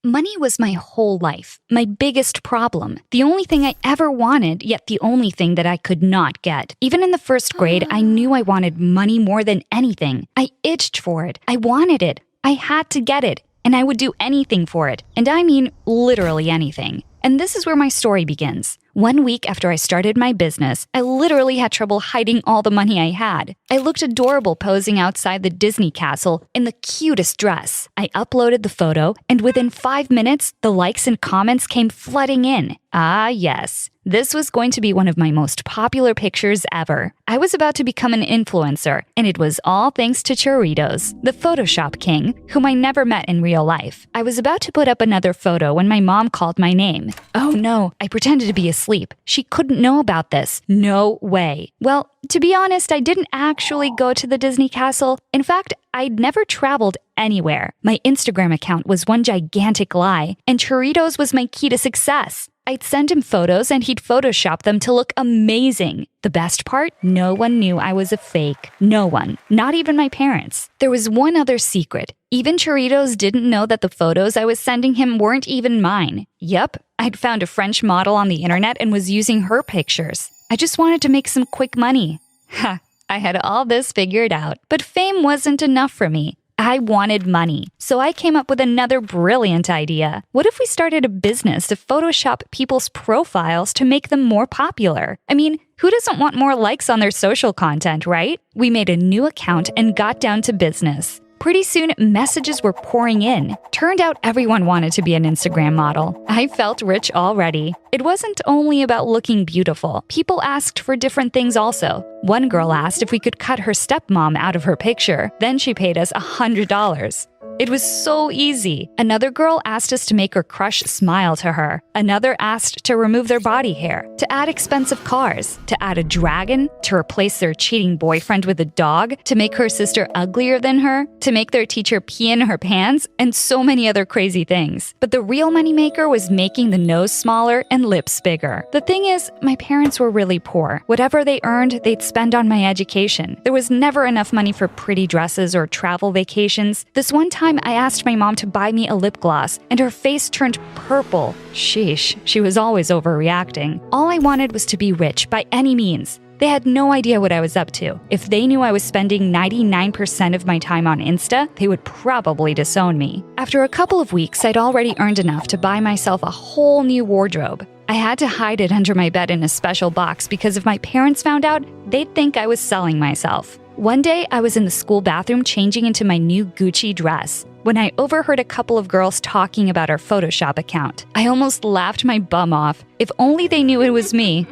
Money was my whole life, my biggest problem, the only thing I ever wanted, yet the only thing that I could not get. Even in the first grade, I knew I wanted money more than anything. I itched for it. I wanted it. I had to get it, and I would do anything for it. And I mean literally anything. And this is where my story begins. 1 week after I started my business, I literally had trouble hiding all the money I had. I looked adorable posing outside the Disney castle in the cutest dress. I uploaded the photo, and within 5 minutes, the likes and comments came flooding in. Ah, yes. This was going to be one of my most popular pictures ever. I was about to become an influencer, and it was all thanks to Churritos, the Photoshop king, whom I never met in real life. I was about to put up another photo when my mom called my name. Oh no, I pretended to be asleep. She couldn't know about this. No way. Well, to be honest, I didn't actually go to the Disney castle. In fact, I'd never traveled anywhere. My Instagram account was one gigantic lie, and Churritos was my key to success. I'd send him photos and he'd Photoshop them to look amazing. The best part? No one knew I was a fake. No one. Not even my parents. There was one other secret. Even Churritos didn't know that the photos I was sending him weren't even mine. Yup, I'd found a French model on the internet and was using her pictures. I just wanted to make some quick money. Ha, I had all this figured out. But fame wasn't enough for me. I wanted money, so I came up with another brilliant idea. What if we started a business to Photoshop people's profiles to make them more popular? I mean, who doesn't want more likes on their social content, right? We made a new account and got down to business. Pretty soon, messages were pouring in. Turned out everyone wanted to be an Instagram model. I felt rich already. It wasn't only about looking beautiful. People asked for different things also. One girl asked if we could cut her stepmom out of her picture. Then she paid us $100. It was so easy. Another girl asked us to make her crush smile to her. Another asked to remove their body hair, to add expensive cars, to add a dragon, to replace their cheating boyfriend with a dog, to make her sister uglier than her, to make their teacher pee in her pants, and so many other crazy things. But the real moneymaker was making the nose smaller and lips bigger. The thing is, my parents were really poor. Whatever they earned, they'd spend on my education. There was never enough money for pretty dresses or travel vacations. This one time, I asked my mom to buy me a lip gloss, and her face turned purple. Sheesh, she was always overreacting. All I wanted was to be rich by any means. They had no idea what I was up to. If they knew I was spending 99% of my time on Insta, they would probably disown me. After a couple of weeks, I'd already earned enough to buy myself a whole new wardrobe. I had to hide it under my bed in a special box because if my parents found out, they'd think I was selling myself. One day, I was in the school bathroom changing into my new Gucci dress when I overheard a couple of girls talking about our Photoshop account. I almost laughed my bum off. If only they knew it was me.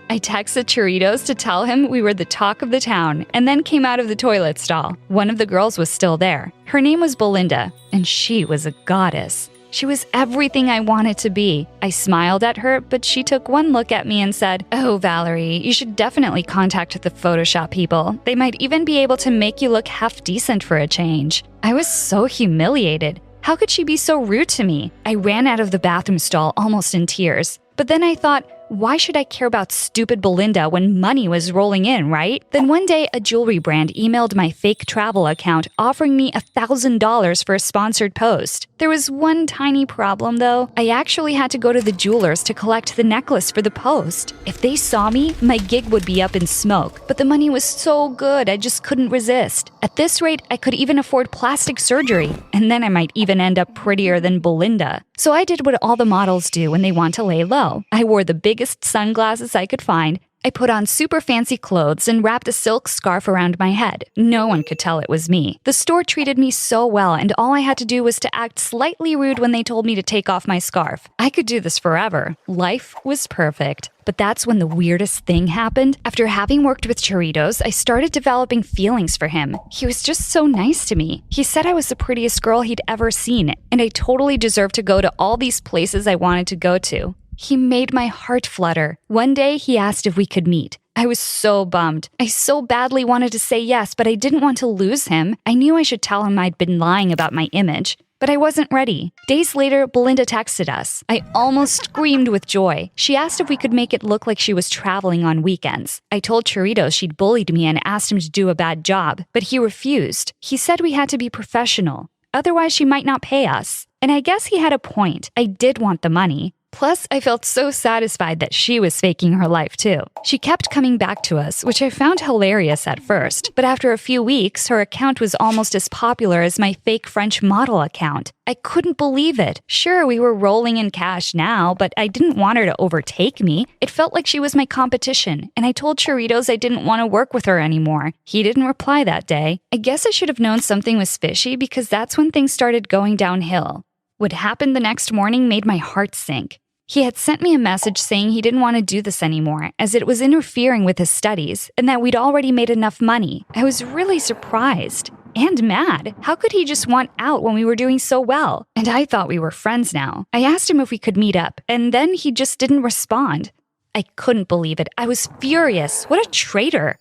I texted Churritos to tell him we were the talk of the town and then came out of the toilet stall. One of the girls was still there. Her name was Belinda, and she was a goddess. She was everything I wanted to be. I smiled at her, but she took one look at me and said, "Oh, Valerie, you should definitely contact the Photoshop people. They might even be able to make you look half decent for a change." I was so humiliated. How could she be so rude to me? I ran out of the bathroom stall almost in tears. But then I thought, why should I care about stupid Belinda when money was rolling in, right? Then one day, a jewelry brand emailed my fake travel account offering me $1,000 for a sponsored post. There was one tiny problem, though. I actually had to go to the jewelers to collect the necklace for the post. If they saw me, my gig would be up in smoke. But the money was so good, I just couldn't resist. At this rate, I could even afford plastic surgery. And then I might even end up prettier than Belinda. So I did what all the models do when they want to lay low. I wore the biggest sunglasses I could find. I put on super fancy clothes and wrapped a silk scarf around my head. No one could tell it was me. The store treated me so well, and all I had to do was to act slightly rude when they told me to take off my scarf. I could do this forever. Life was perfect. But that's when the weirdest thing happened. After having worked with Churritos, I started developing feelings for him. He was just so nice to me. He said I was the prettiest girl he'd ever seen, and I totally deserved to go to all these places I wanted to go to. He made my heart flutter. One day, he asked if we could meet. I was so bummed. I so badly wanted to say yes, but I didn't want to lose him. I knew I should tell him I'd been lying about my image. But I wasn't ready. Days later, Belinda texted us. I almost screamed with joy. She asked if we could make it look like she was traveling on weekends. I told Churritos she'd bullied me and asked him to do a bad job, but he refused. He said we had to be professional. Otherwise, she might not pay us. And I guess he had a point. I did want the money. Plus, I felt so satisfied that she was faking her life too. She kept coming back to us, which I found hilarious at first. But after a few weeks, her account was almost as popular as my fake French model account. I couldn't believe it. Sure, we were rolling in cash now, but I didn't want her to overtake me. It felt like she was my competition, and I told Churritos I didn't want to work with her anymore. He didn't reply that day. I guess I should have known something was fishy because that's when things started going downhill. What happened the next morning made my heart sink. He had sent me a message saying he didn't want to do this anymore, as it was interfering with his studies, and that we'd already made enough money. I was really surprised and mad. How could he just want out when we were doing so well? And I thought we were friends now. I asked him if we could meet up, and then he just didn't respond. I couldn't believe it. I was furious. What a traitor.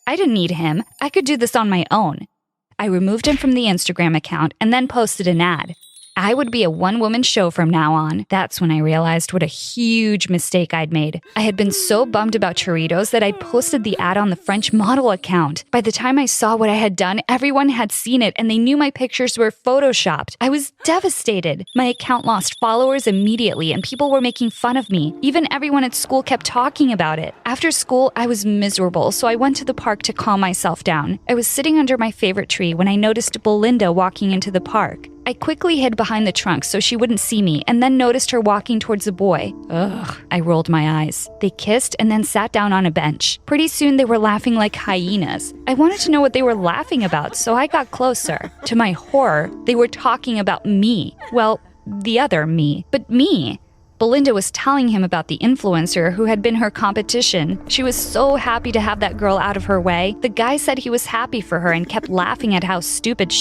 I didn't need him. I could do this on my own. I removed him from the Instagram account and then posted an ad. I would be a one-woman show from now on. That's when I realized what a huge mistake I'd made. I had been so bummed about Churritos that I'd posted the ad on the French model account. By the time I saw what I had done, everyone had seen it and they knew my pictures were photoshopped. I was devastated. My account lost followers immediately and people were making fun of me. Even everyone at school kept talking about it. After school, I was miserable, so I went to the park to calm myself down. I was sitting under my favorite tree when I noticed Belinda walking into the park. I quickly hid behind the trunk so she wouldn't see me and then noticed her walking towards a boy. Ugh, I rolled my eyes. They kissed and then sat down on a bench. Pretty soon they were laughing like hyenas. I wanted to know what they were laughing about, so I got closer. To my horror, they were talking about me. Well, the other me, but me. Belinda was telling him about the influencer who had been her competition. She was so happy to have that girl out of her way. The guy said he was happy for her and kept laughing at how stupid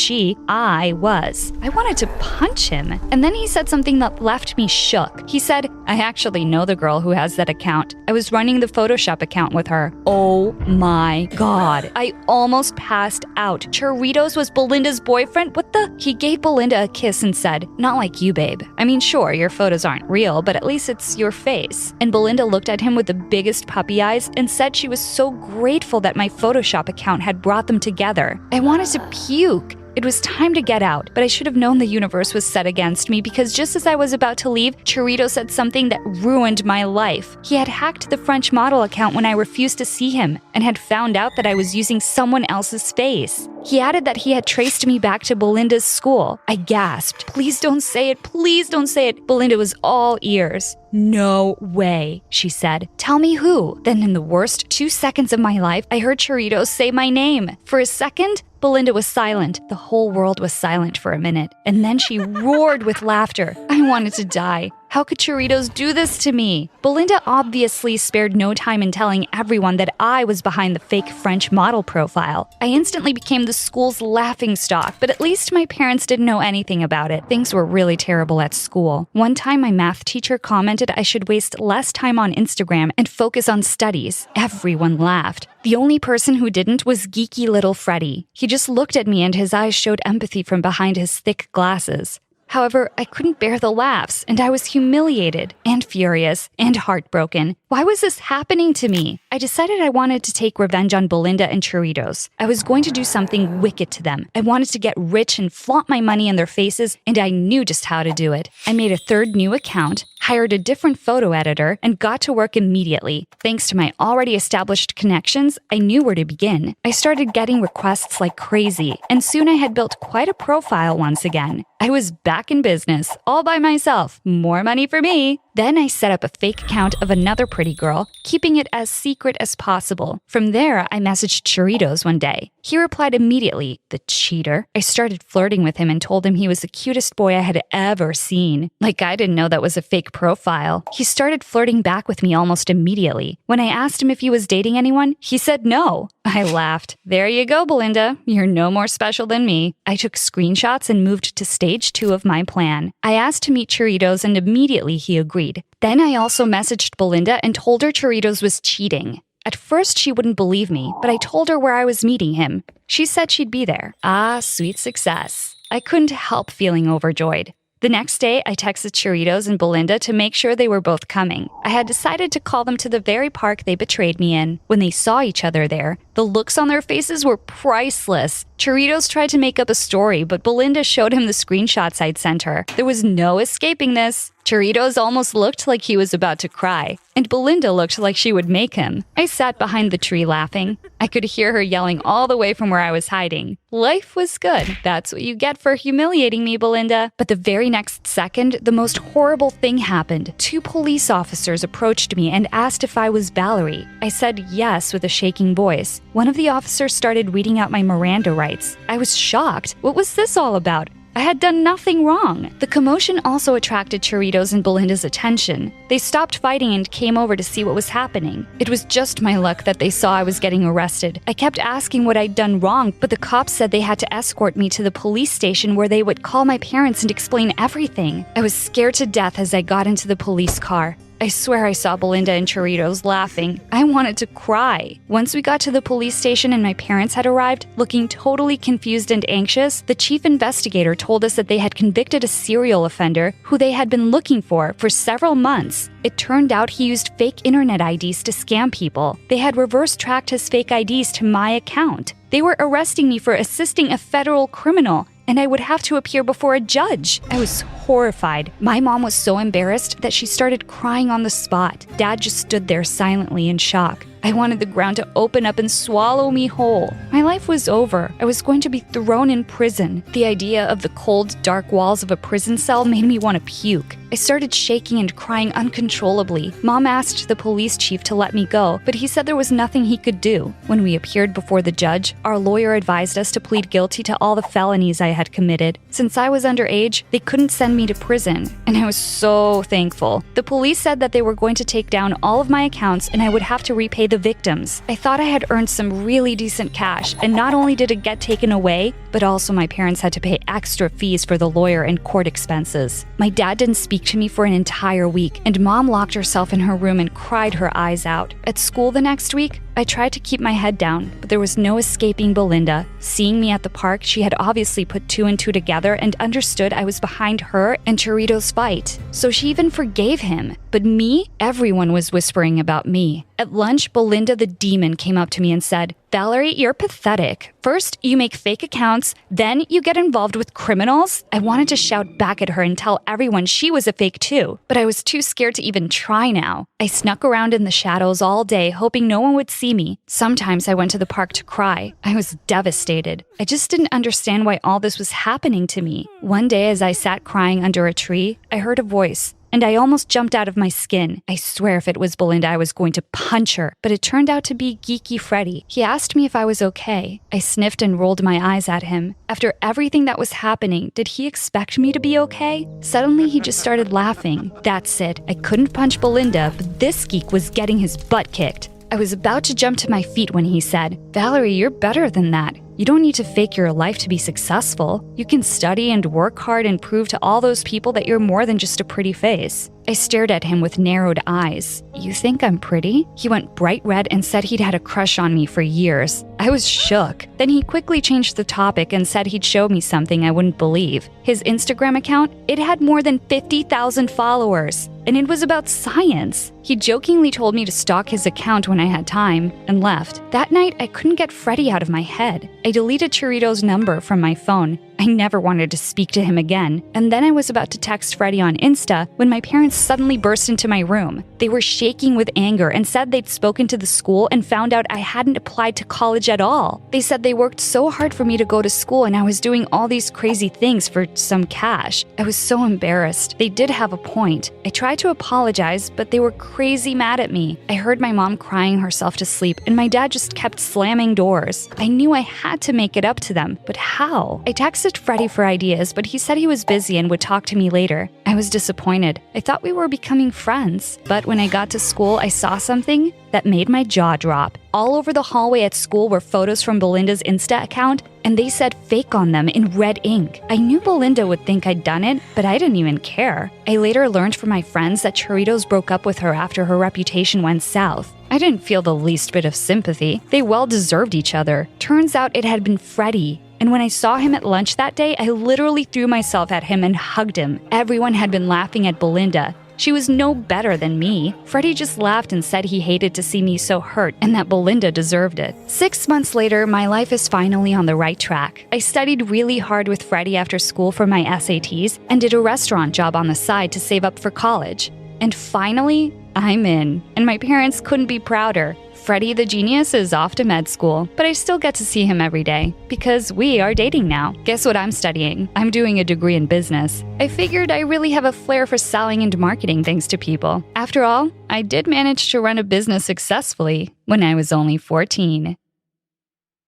I was. I wanted to punch him. And then he said something that left me shook. He said, I actually know the girl who has that account. I was running the Photoshop account with her. Oh my God. I almost passed out. Churritos was Belinda's boyfriend? What the? He gave Belinda a kiss and said, not like you, babe. I mean, sure, your photos aren't real, but at least it's your face. And Belinda looked at him with the biggest puppy eyes and said she was so grateful that my Photoshop account had brought them together. I wanted to puke. It was time to get out, but I should have known the universe was set against me because just as I was about to leave, Churrito said something that ruined my life. He had hacked the French model account when I refused to see him and had found out that I was using someone else's face. He added that he had traced me back to Belinda's school. I gasped. Please don't say it. Please don't say it. Belinda was all ears. No way, she said. Tell me who. Then in the worst 2 seconds of my life, I heard Churritos say my name. For a second, Belinda was silent. The whole world was silent for a minute. And then she roared with laughter. I wanted to die. How could Churritos do this to me? Belinda obviously spared no time in telling everyone that I was behind the fake French model profile. I instantly became the school's laughingstock, but at least my parents didn't know anything about it. Things were really terrible at school. One time, my math teacher commented I should waste less time on Instagram and focus on studies. Everyone laughed. The only person who didn't was geeky little Freddie. He just looked at me and his eyes showed empathy from behind his thick glasses. However, I couldn't bear the laughs, and I was humiliated and furious and heartbroken. Why was this happening to me? I decided I wanted to take revenge on Belinda and Churritos. I was going to do something wicked to them. I wanted to get rich and flaunt my money in their faces, and I knew just how to do it. I made a third new account, hired a different photo editor, and got to work immediately. Thanks to my already established connections, I knew where to begin. I started getting requests like crazy, and soon I had built quite a profile once again. I was back in business, all by myself. More money for me. Then I set up a fake account of another pretty girl, keeping it as secret as possible. From there, I messaged Churritos one day. He replied immediately, the cheater. I started flirting with him and told him he was the cutest boy I had ever seen. Like I didn't know that was a fake profile. He started flirting back with me almost immediately. When I asked him if he was dating anyone, he said no. I laughed. There you go, Belinda. You're no more special than me. I took screenshots and moved to stage 2 of my plan. I asked to meet Churritos and immediately he agreed. Then I also messaged Belinda and told her Churritos was cheating. At first, she wouldn't believe me, but I told her where I was meeting him. She said she'd be there. Ah, sweet success. I couldn't help feeling overjoyed. The next day, I texted Churritos and Belinda to make sure they were both coming. I had decided to call them to the very park they betrayed me in. When they saw each other there, the looks on their faces were priceless. Churritos tried to make up a story, but Belinda showed him the screenshots I'd sent her. There was no escaping this. Churritos almost looked like he was about to cry, and Belinda looked like she would make him. I sat behind the tree laughing. I could hear her yelling all the way from where I was hiding. Life was good. That's what you get for humiliating me, Belinda. But the very next second, the most horrible thing happened. 2 police officers approached me and asked if I was Valerie. I said yes with a shaking voice. One of the officers started reading out my Miranda rights. I was shocked. What was this all about? I had done nothing wrong. The commotion also attracted Churritos and Belinda's attention. They stopped fighting and came over to see what was happening. It was just my luck that they saw I was getting arrested. I kept asking what I'd done wrong, but the cops said they had to escort me to the police station where they would call my parents and explain everything. I was scared to death as I got into the police car. I swear I saw Belinda and Churritos laughing. I wanted to cry. Once we got to the police station and my parents had arrived, looking totally confused and anxious, the chief investigator told us that they had convicted a serial offender who they had been looking for several months. It turned out he used fake internet IDs to scam people. They had reverse-tracked his fake IDs to my account. They were arresting me for assisting a federal criminal, and I would have to appear before a judge. I was horrified. My mom was so embarrassed that she started crying on the spot. Dad just stood there silently in shock. I wanted the ground to open up and swallow me whole. My life was over. I was going to be thrown in prison. The idea of the cold, dark walls of a prison cell made me want to puke. I started shaking and crying uncontrollably. Mom asked the police chief to let me go, but he said there was nothing he could do. When we appeared before the judge, our lawyer advised us to plead guilty to all the felonies I had committed. Since I was underage, they couldn't send me to prison, and I was so thankful. The police said that they were going to take down all of my accounts and I would have to repay the victims. I thought I had earned some really decent cash, and not only did it get taken away, but also my parents had to pay extra fees for the lawyer and court expenses. My dad didn't speak to me for an entire week, and Mom locked herself in her room and cried her eyes out. At school the next week, I tried to keep my head down, but there was no escaping Belinda. Seeing me at the park, she had obviously put 2 and 2 together and understood I was behind her and Churritos' fight. So she even forgave him. But me? Everyone was whispering about me. At lunch, Belinda the demon came up to me and said, "Valerie, you're pathetic. First, you make fake accounts, then you get involved with criminals." I wanted to shout back at her and tell everyone she was a fake too, but I was too scared to even try now. I snuck around in the shadows all day, hoping no one would see me. Sometimes I went to the park to cry. I was devastated. I just didn't understand why all this was happening to me. One day, as I sat crying under a tree, I heard a voice, and I almost jumped out of my skin. I swear if it was Belinda, I was going to punch her, but it turned out to be Geeky Freddy. He asked me if I was okay. I sniffed and rolled my eyes at him. After everything that was happening, did he expect me to be okay? Suddenly, he just started laughing. That's it. I couldn't punch Belinda, but this geek was getting his butt kicked. I was about to jump to my feet when he said, "Valerie, you're better than that. You don't need to fake your life to be successful. You can study and work hard and prove to all those people that you're more than just a pretty face." I stared at him with narrowed eyes. "You think I'm pretty?" He went bright red and said he'd had a crush on me for years. I was shook. Then he quickly changed the topic and said he'd show me something I wouldn't believe. His Instagram account, it had more than 50,000 followers, and it was about science. He jokingly told me to stalk his account when I had time and left. That night, I couldn't get Freddy out of my head. I deleted Churritos' number from my phone. I never wanted to speak to him again. And then I was about to text Freddy on Insta when my parents suddenly burst into my room. They were shaking with anger and said they'd spoken to the school and found out I hadn't applied to college at all. They said they worked so hard for me to go to school and I was doing all these crazy things for some cash. I was so embarrassed. They did have a point. I tried to apologize, but they were crazy mad at me. I heard my mom crying herself to sleep and my dad just kept slamming doors. I knew I had to make it up to them, but how? I texted Freddy for ideas, but he said he was busy and would talk to me later. I was disappointed. I thought we were becoming friends, but when I got to school, I saw something that made my jaw drop. All over the hallway at school were photos from Belinda's Insta account, and they said fake on them in red ink. I knew Belinda would think I'd done it, but I didn't even care. I later learned from my friends that Churritos broke up with her after her reputation went south. I didn't feel the least bit of sympathy. They well deserved each other. Turns out it had been Freddy. And when I saw him at lunch that day, I literally threw myself at him and hugged him. Everyone had been laughing at Belinda. She was no better than me. Freddie just laughed and said he hated to see me so hurt and that Belinda deserved it. 6 months later, my life is finally on the right track. I studied really hard with Freddie after school for my SATs and did a restaurant job on the side to save up for college. And finally, I'm in. And my parents couldn't be prouder. Freddie the genius is off to med school, but I still get to see him every day because we are dating now. Guess what I'm studying? I'm doing a degree in business. I figured I really have a flair for selling and marketing things to people. After all, I did manage to run a business successfully when I was only 14.